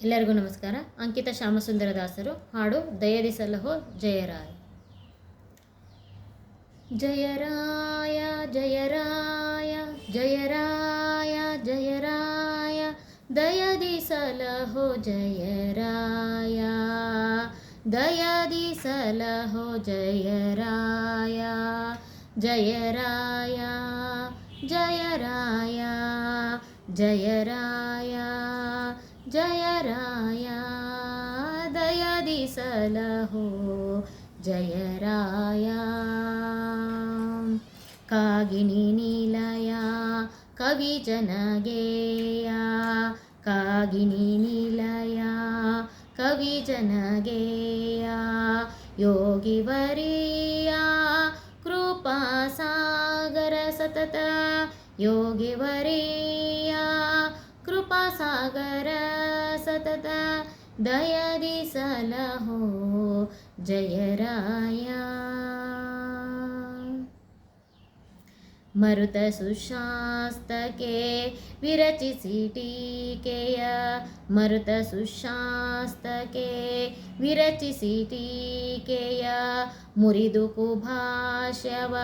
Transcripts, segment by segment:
ಎಲ್ಲರಿಗೂ ನಮಸ್ಕಾರ. ಅಂಕಿತ ಶ್ಯಾಮಸುಂದರದಾಸರು ಹಾಡು ದಯದಿ ಸಲಹೋ ಜಯರಾಯ. ಜಯರಾಯ ಜಯರಾಯ ಜಯರಾಯ ಜಯರಾಯ ದಯದಿ ಸಲಹೋ ಜಯರಾಯ ದಯದಿ ಸಲಹೋ ಜಯರಾಯ ಜಯರಾಯ ಜಯರಾಯ ಜಯರಾಯ ಜಯರಾಯ ದಯದಿ ಸಲಹೋ ಜಯರಾಯ. ಕಾಗಿನಿ ನಿಲಯ ಕವಿ ಜನಗೇಯ ಕಾಗಿನಿ ನಿಲಯ ಕವಿ ಜನಗೇಯ ಯೋಗಿವರಿಯ ಕೃಪಾ ಸಾಗರ ಸತತ ಯೋಗಿವರಿಯ ಕೃಪಾ ಸಾಗರ ಸತತ ದಯದಿ ಸಲಹೋ ಜಯರಾಯ. ಮರುತ ಸುಶಾಸ್ತಕ್ಕೆ ವಿರಚಿಸಿ ಟೀಕೆಯ ಮರುತ ಸುಶಾಸ್ತಕ್ಕೆ ವಿರಚಿಸಿ ಟೀಕೆಯ ಮುರಿದು ಕುಭಾಷ್ಯವ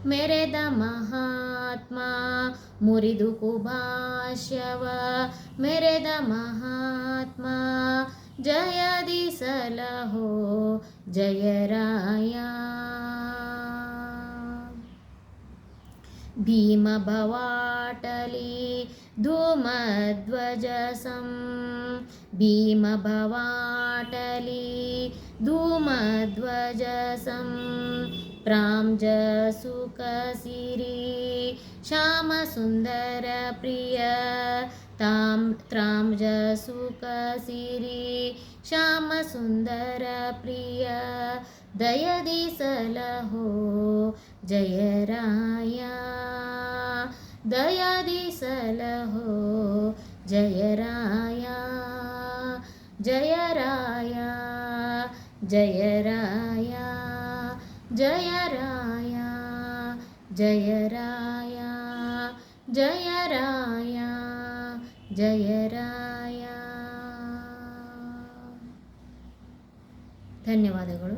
ಮೆರೆದ ಮಹಾತ್ಮ ಮುರಿದು ಕುಭಾಷ್ಯವ ಮೆರೆದ ಮಹಾತ್ಮ ಜಯದಿ ಸಲಹೋ ಜಯರಾಯ. ಭೀಮ ಭವಾಟಲಿ ಧೂಮಧ್ವಜ ಸಂ ಭೀಮ ಭವಾಟಲಿ ಧೂಮಧ್ವಜ ಸಂ ಪ್ರಾಂಜ ಸುಖ ಸಿರಿ ಶ್ಯಾಮ ಸುಂದರ ಪ್ರಿಯ ತ್ರಾಂಜ ಸುಖ ಸಿರಿ ಶ್ಯಾಮ ಸುಂದರ ಪ್ರಿಯ ದಯದಿ ಸಲಹೋ ಜಯರಾಯ ದಯದಿ ಸಲಹೋ ಜಯರಾಯ ಜಯರಾಯ ಜಯರಾಯ ಜಯರಾಯ ಜಯರಾಯ ಜಯರಾಯ ಜಯರಾಯ. ಧನ್ಯವಾದಗಳು.